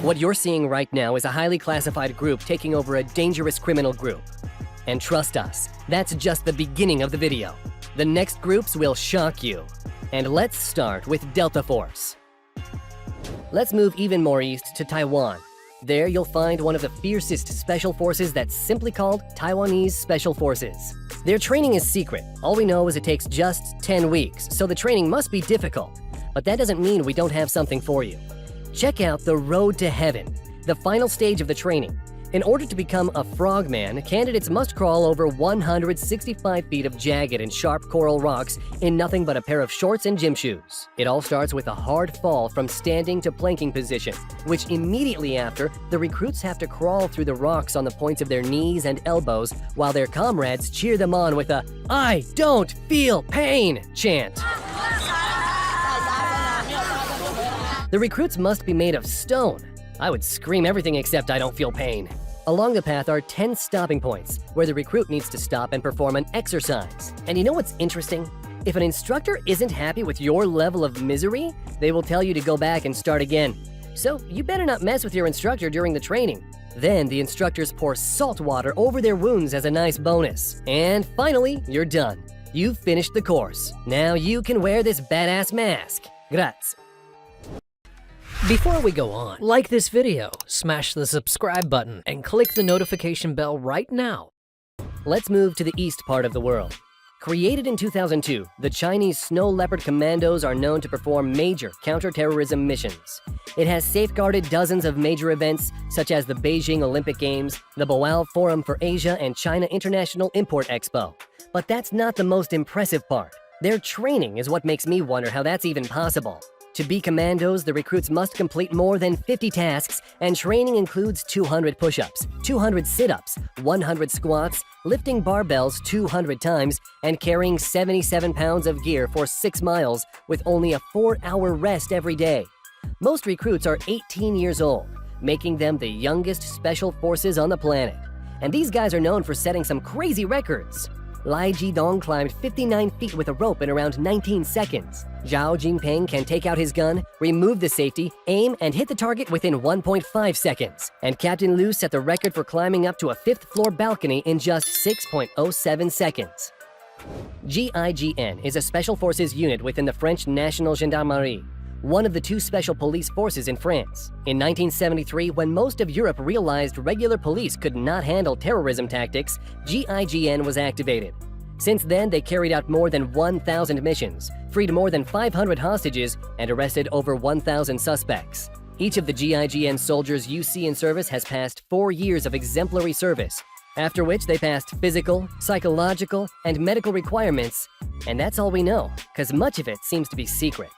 What you're seeing right now is a highly classified group taking over a dangerous criminal group. And trust us, that's just the beginning of the video. The next groups will shock you. And let's start with Delta Force. Let's move even more east to Taiwan. There you'll find one of the fiercest special forces that's simply called Taiwanese Special Forces. Their training is secret. All we know is it takes just 10 weeks, so the training must be difficult. But that doesn't mean we don't have something for you. Check out the Road to Heaven, the final stage of the training. In order to become a frogman, candidates must crawl over 165 feet of jagged and sharp coral rocks in nothing but a pair of shorts and gym shoes. It all starts with a hard fall from standing to planking position, which immediately after, the recruits have to crawl through the rocks on the points of their knees and elbows while their comrades cheer them on with a "I don't feel pain" chant. The recruits must be made of stone. I would scream everything except "I don't feel pain." Along the path are 10 stopping points, where the recruit needs to stop and perform an exercise. And you know what's interesting? If an instructor isn't happy with your level of misery, they will tell you to go back and start again. So you better not mess with your instructor during the training. Then the instructors pour salt water over their wounds as a nice bonus. And finally, you're done. You've finished the course. Now you can wear this badass mask. Grazie. Before we go on, like this video, smash the subscribe button, and click the notification bell right now. Let's move to the east part of the world. Created in 2002, the Chinese Snow Leopard Commandos are known to perform major counterterrorism missions. It has safeguarded dozens of major events, such as the Beijing Olympic Games, the Boao Forum for Asia, and China International Import Expo. But that's not the most impressive part. Their training is what makes me wonder how that's even possible. To be commandos, the recruits must complete more than 50 tasks, and training includes 200 push-ups, 200 sit-ups, 100 squats, lifting barbells 200 times, and carrying 77 pounds of gear for 6 miles with only a 4-hour rest every day. Most recruits are 18 years old, making them the youngest special forces on the planet. And these guys are known for setting some crazy records. Lai Jidong climbed 59 feet with a rope in around 19 seconds. Zhao Jinping can take out his gun, remove the safety, aim, and hit the target within 1.5 seconds. And Captain Liu set the record for climbing up to a 5th-floor balcony in just 6.07 seconds. GIGN is a special forces unit within the French National Gendarmerie, one of the 2 special police forces in France. In 1973, when most of Europe realized regular police could not handle terrorism tactics, GIGN was activated. Since then, they carried out more than 1,000 missions, freed more than 500 hostages, and arrested over 1,000 suspects. Each of the GIGN soldiers you see in service has passed 4 years of exemplary service, after which they passed physical, psychological, and medical requirements. And that's all we know, because much of it seems to be secret.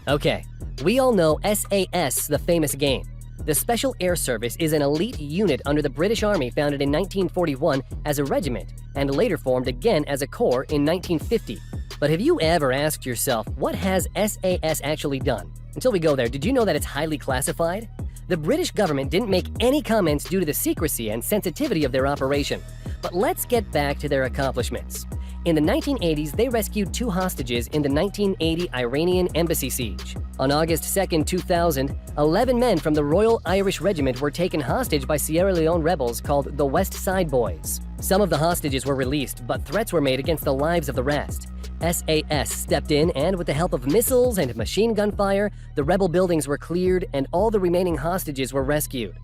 Okay, we all know SAS, the famous game. The Special Air Service is an elite unit under the British Army founded in 1941 as a regiment and later formed again as a corps in 1950. But have you ever asked yourself, what has SAS actually done? Until we go there, did you know that it's highly classified? The British government didn't make any comments due to the secrecy and sensitivity of their operation. But let's get back to their accomplishments. In the 1980s, they rescued 2 hostages in the 1980 Iranian embassy siege. On August 2, 2000, 11 men from the Royal Irish Regiment were taken hostage by Sierra Leone rebels called the West Side Boys. Some of the hostages were released, but threats were made against the lives of the rest. SAS stepped in, and with the help of missiles and machine gun fire, the rebel buildings were cleared and all the remaining hostages were rescued.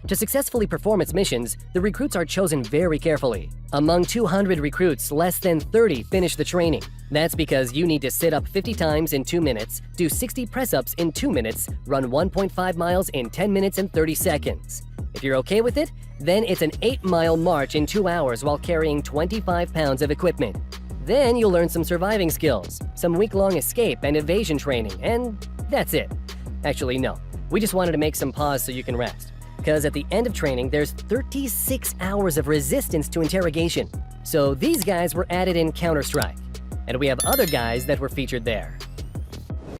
To successfully perform its missions, the recruits are chosen very carefully. Among 200 recruits, less than 30 finish the training. That's because you need to sit up 50 times in 2 minutes, do 60 press-ups in 2 minutes, run 1.5 miles in 10 minutes and 30 seconds. If you're okay with it, then it's an 8-mile march in 2 hours while carrying 25 pounds of equipment. Then you'll learn some surviving skills, some week-long escape and evasion training, and that's it. Actually, no. We just wanted to make some pause so you can rest. Because at the end of training, there's 36 hours of resistance to interrogation. So these guys were added in Counter-Strike. And we have other guys that were featured there.